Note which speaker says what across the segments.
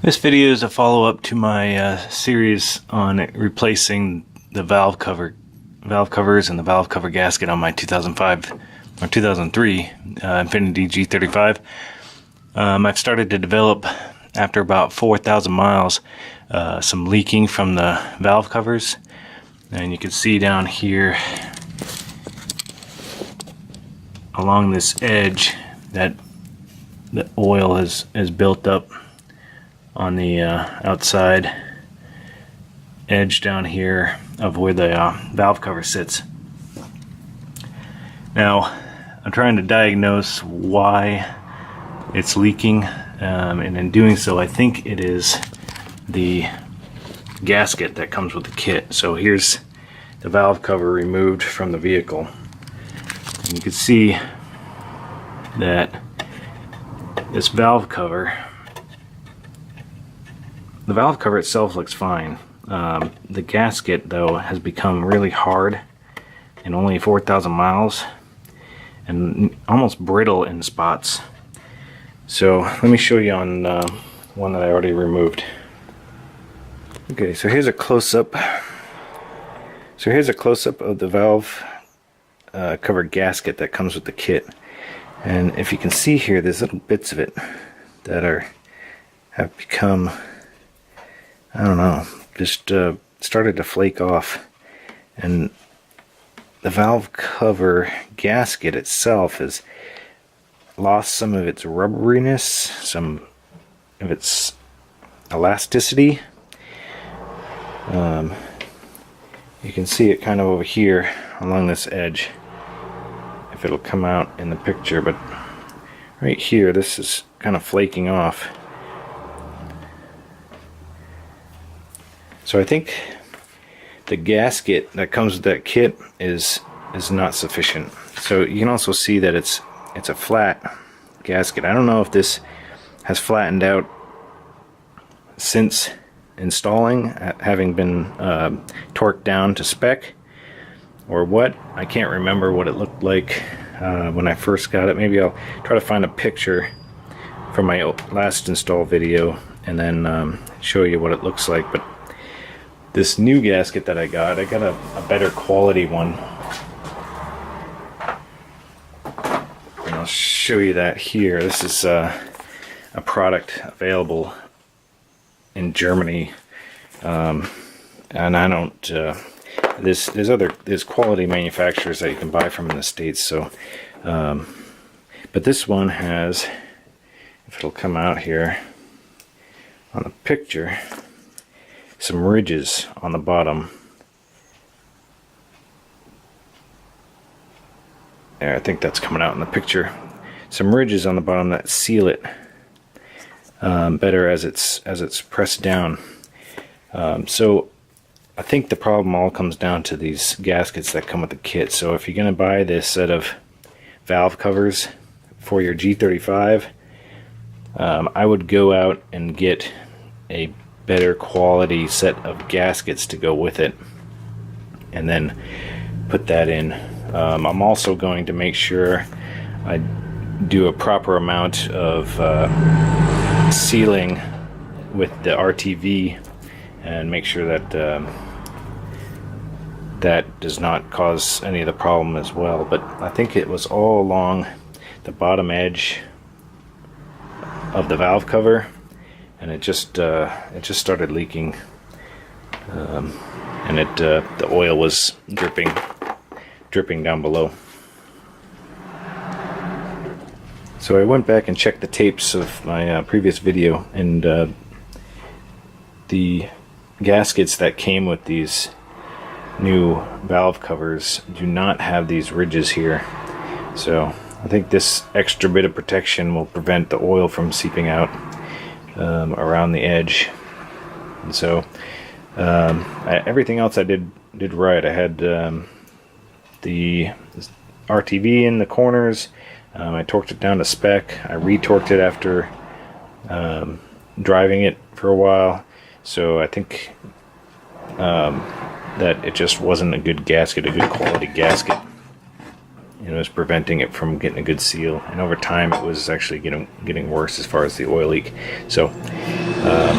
Speaker 1: This video is a follow-up to my series on replacing the valve covers and the valve cover gasket on my 2005 or 2003 Infiniti G35. I've started to develop, after about 4,000 miles, some leaking from the valve covers, and you can see down here along this edge that the oil has built up on the outside edge down here of where the valve cover sits. Now I'm trying to diagnose why it's leaking, and in doing so I think it is the gasket that comes with the kit. So here's the valve cover removed from the vehicle, and you can see that this valve cover, the valve cover itself looks fine. The gasket, though, has become really hard in only 4,000 miles and almost brittle in spots. So let me show you on one that I already removed. Okay, so here's a close-up. So here's a close-up of the valve cover gasket that comes with the kit. And if you can see here, there's little bits of it that have become, I don't know, just started to flake off. And the valve cover gasket itself has lost some of its rubberiness, some of its elasticity. You can see it kind of over here along this edge, if it'll come out in the picture, but right here this is kind of flaking off. So I think the gasket that comes with that kit is not sufficient. So you can also see that it's a flat gasket. I don't know if this has flattened out since installing, having been torqued down to spec, or what. I can't remember what it looked like when I first got it. Maybe I'll try to find a picture from my last install video and then show you what it looks like. But this new gasket that I got a better quality one, and I'll show you that here. This is a product available in Germany, and I don't. There's quality manufacturers that you can buy from in the States. So, but this one has, if it'll come out here on the picture, some ridges on the bottom. There, I think that's coming out in the picture. Some ridges on the bottom that seal it better as it's pressed down. So I think the problem all comes down to these gaskets that come with the kit. So if you're going to buy this set of valve covers for your G35, I would go out and get a better quality set of gaskets to go with it, and then put that in. I'm also going to make sure I do a proper amount of sealing with the RTV, and make sure that that does not cause any of the problem as well. But I think it was all along the bottom edge of the valve cover, and it just started leaking, and the oil was dripping down below. So I went back and checked the tapes of my previous video, and the gaskets that came with these new valve covers do not have these ridges here. So I think this extra bit of protection will prevent the oil from seeping out around the edge. And so everything else I did right. I had the RTV in the corners. I torqued it down to spec. I retorqued it after driving it for a while. So I think that it just wasn't a good gasket, a good quality gasket. It was preventing it from getting a good seal, and over time it was actually getting worse as far as the oil leak. So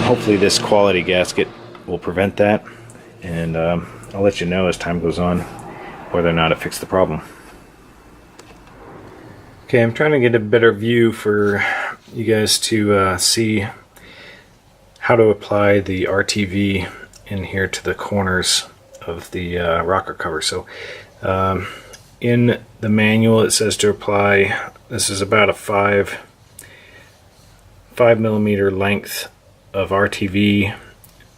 Speaker 1: Hopefully this quality gasket will prevent that, and I'll let you know as time goes on whether or not it fixed the problem. Okay, I'm trying to get a better view for you guys to see how to apply the RTV in here to the corners of the rocker cover. So in the manual it says to apply, this is about a 5 millimeter length of RTV,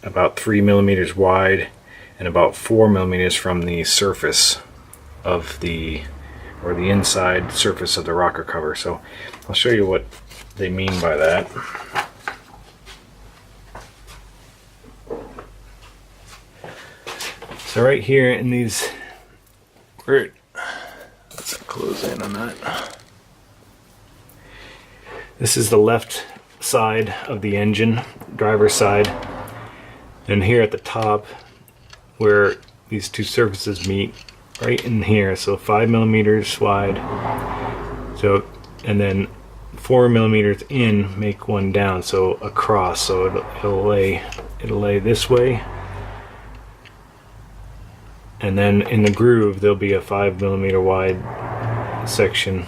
Speaker 1: about 3 millimeters wide, and about 4 millimeters from the surface of the inside surface of the rocker cover. So I'll show you what they mean by that. So right here in these, let's close in on that. This is the left side of the engine, driver's side, and here at the top where these two surfaces meet, right in here, so 5 millimeters wide, so, and then 4 millimeters in make one down, so across, so it'll lay this way, and then in the groove there'll be a 5 millimeter wide section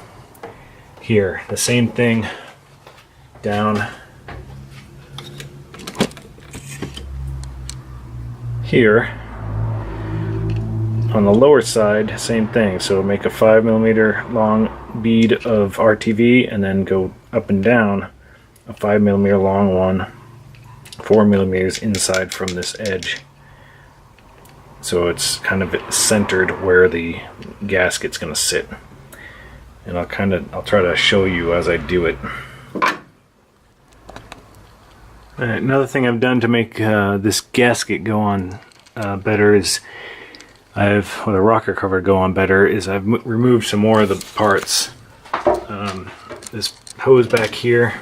Speaker 1: here. The same thing down here on the lower side, same thing. So make a 5 millimeter long bead of RTV and then go up and down a 5 millimeter long one, 4 millimeters inside from this edge. So it's kind of centered where the gasket's going to sit. And I'll try to show you as I do it. Another thing I've done to make this gasket go on better is the rocker cover go on better is I've removed some more of the parts. This hose back here,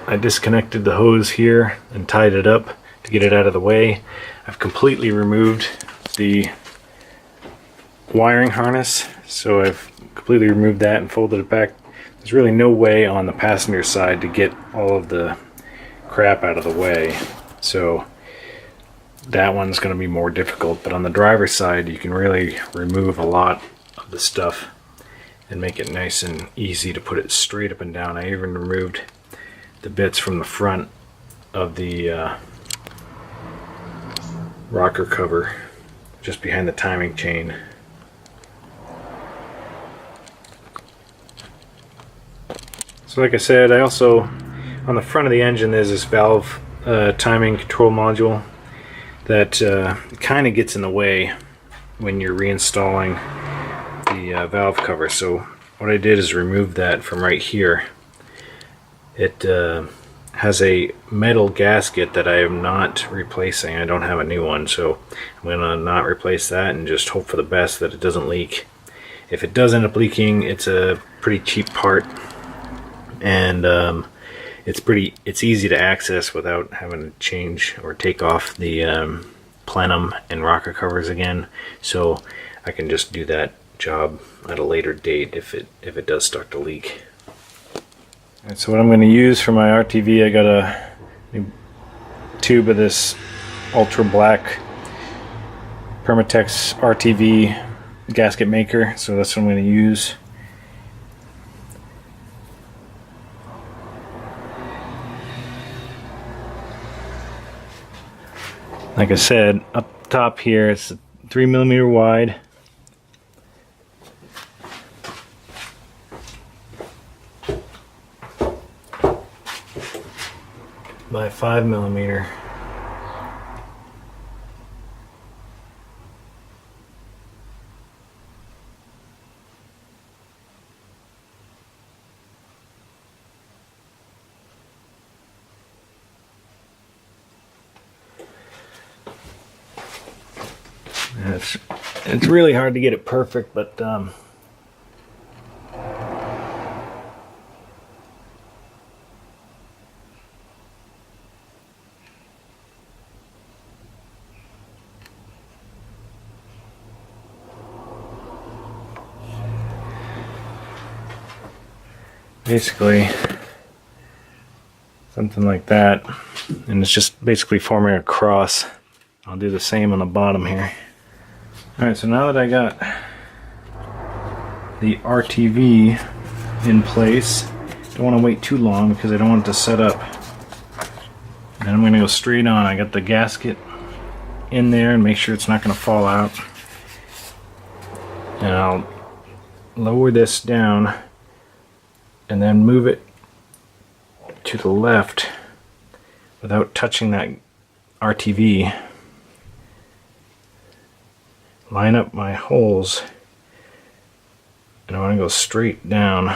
Speaker 1: I disconnected the hose here and tied it up to get it out of the way. I've completely removed the wiring harness, so I've completely removed that and folded it back. There's really no way on the passenger side to get all of the crap out of the way, so that one's going to be more difficult. But on the driver's side you can really remove a lot of the stuff and make it nice and easy to put it straight up and down. I even removed the bits from the front of the rocker cover just behind the timing chain. So like I said, I also, on the front of the engine there's this valve timing control module that kind of gets in the way when you're reinstalling the valve cover. So what I did is remove that from right here. It has a metal gasket that I am not replacing. I don't have a new one, so I'm going to not replace that and just hope for the best that it doesn't leak. If it does end up leaking, it's a pretty cheap part, and it's easy to access without having to change or take off the plenum and rocker covers again, so I can just do that job at a later date if it does start to leak. Alright, so what I'm going to use for my RTV, I got a new tube of this ultra black Permatex RTV gasket maker, so that's what I'm going to use. Like I said, up top here it's 3 millimeter wide. By 5 millimeter. It's really hard to get it perfect, but basically something like that, and it's just basically forming a cross. I'll do the same on the bottom here. Alright, so now that I got the RTV in place, don't want to wait too long because I don't want it to set up. And I'm going to go straight on. I got the gasket in there and make sure it's not going to fall out. And I'll lower this down and then move it to the left without touching that RTV. Line up my holes, and I want to go straight down.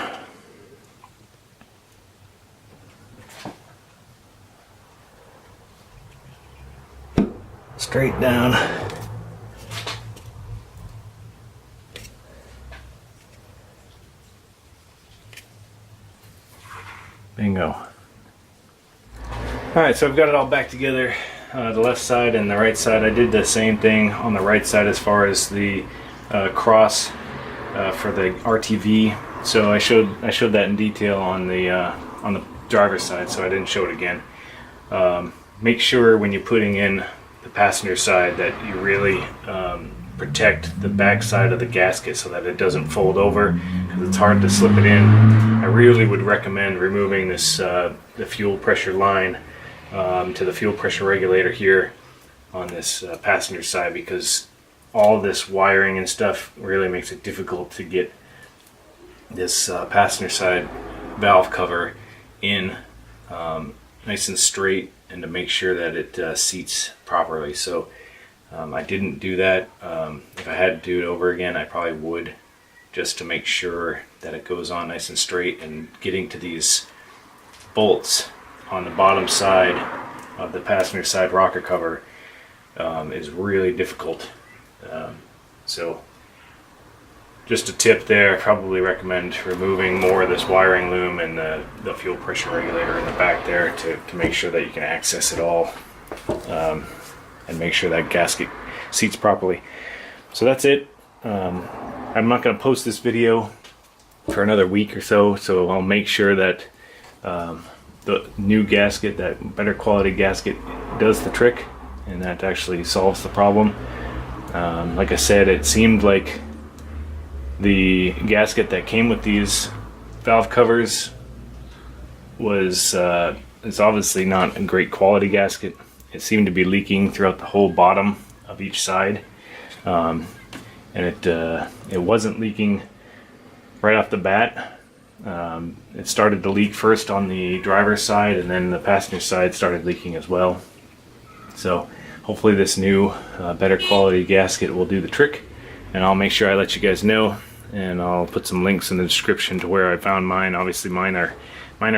Speaker 1: Straight down. Bingo. Alright, so I've got it all back together. The left side and the right side. I did the same thing on the right side as far as the cross for the RTV. So I showed that in detail on the driver's side, so I didn't show it again. Make sure when you're putting in the passenger side that you really protect the back side of the gasket so that it doesn't fold over, because it's hard to slip it in. I really would recommend removing this the fuel pressure line to the fuel pressure regulator here on this passenger side, because all this wiring and stuff really makes it difficult to get this passenger side valve cover in nice and straight, and to make sure that it seats properly. So I didn't do that. If I had to do it over again, I probably would, just to make sure that it goes on nice and straight. And getting to these bolts on the bottom side of the passenger side rocker cover is really difficult. So just a tip there, I probably recommend removing more of this wiring loom and the fuel pressure regulator in the back there to make sure that you can access it all, and make sure that gasket seats properly. So that's it. I'm not going to post this video for another week or so, so I'll make sure that the new gasket, that better quality gasket, does the trick, and that actually solves the problem. Like I said, it seemed like the gasket that came with these valve covers was is obviously not a great quality gasket. It seemed to be leaking throughout the whole bottom of each side, and it wasn't leaking right off the bat. It started to leak first on the driver's side, and then the passenger side started leaking as well. So hopefully this new better quality gasket will do the trick, and I'll make sure I let you guys know, and I'll put some links in the description to where I found mine. Obviously mine are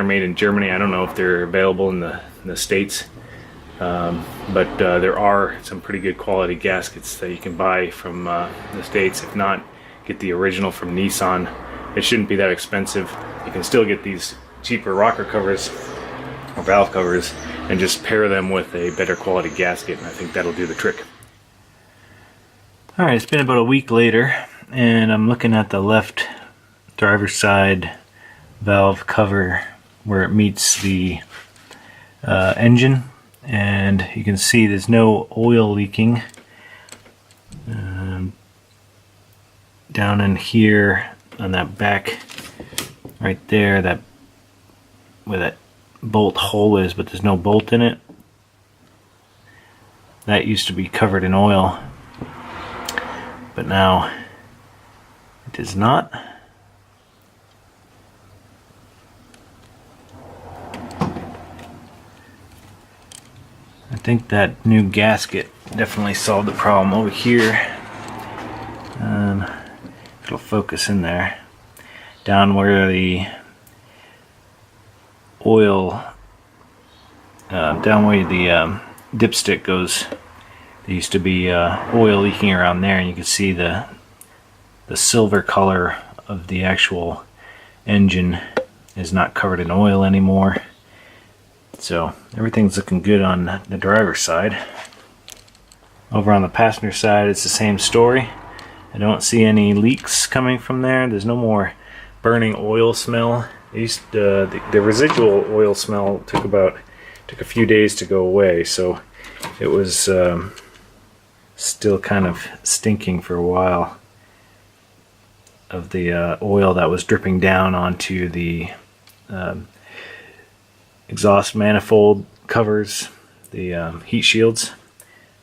Speaker 1: made in Germany. I don't know if they're available in the States, but there are some pretty good quality gaskets that you can buy from the States. If not, get the original from Nissan. It shouldn't be that expensive. You can still get these cheaper rocker covers or valve covers and just pair them with a better quality gasket, and I think that'll do the trick. Alright, it's been about a week later, and I'm looking at the left driver's side valve cover where it meets the engine, and you can see there's no oil leaking. Down in here on that back right there, that where that bolt hole is, but there's no bolt in it. That used to be covered in oil, but now it is not. I think that new gasket definitely solved the problem. Over here, it'll focus in there, down where the oil, down where the dipstick goes, there used to be oil leaking around there, and you can see the silver color of the actual engine is not covered in oil anymore. So everything's looking good on the driver's side. Over on the passenger side, it's the same story. I don't see any leaks coming from there. There's no more burning oil smell The residual oil smell took a few days to go away, so it was still kind of stinking for a while of the oil that was dripping down onto the exhaust manifold covers, the heat shields.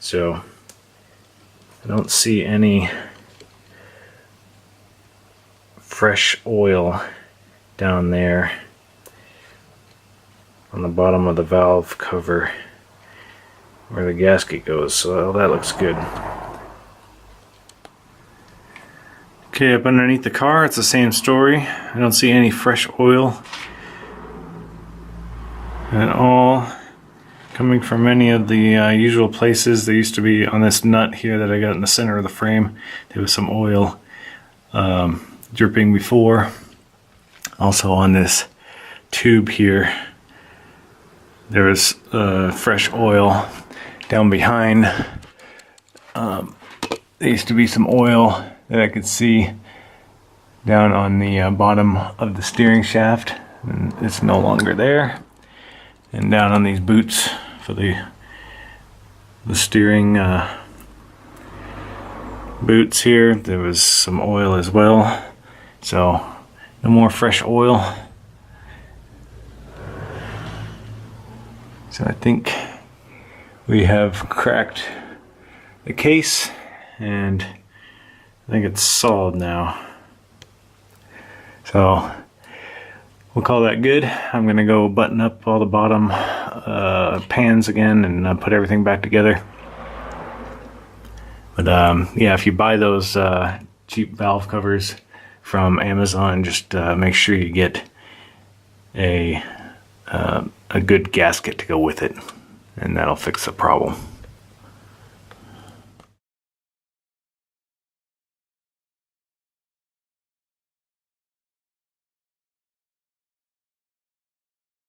Speaker 1: So I don't see any fresh oil down there on the bottom of the valve cover where the gasket goes, so that looks good. Okay, up underneath the car, it's the same story. I don't see any fresh oil at all coming from any of the usual places. There used to be on this nut here that I got in the center of the frame, there was some oil dripping before. Also on this tube here, there was fresh oil down behind. There used to be some oil that I could see down on the bottom of the steering shaft, and it's no longer there. And down on these boots for the steering boots here, there was some oil as well. So no more fresh oil. So I think we have cracked the case, and I think it's solid now. So we'll call that good. I'm gonna go button up all the bottom pans again and put everything back together. But yeah, if you buy those cheap valve covers from Amazon, just make sure you get a good gasket to go with it, and that'll fix the problem.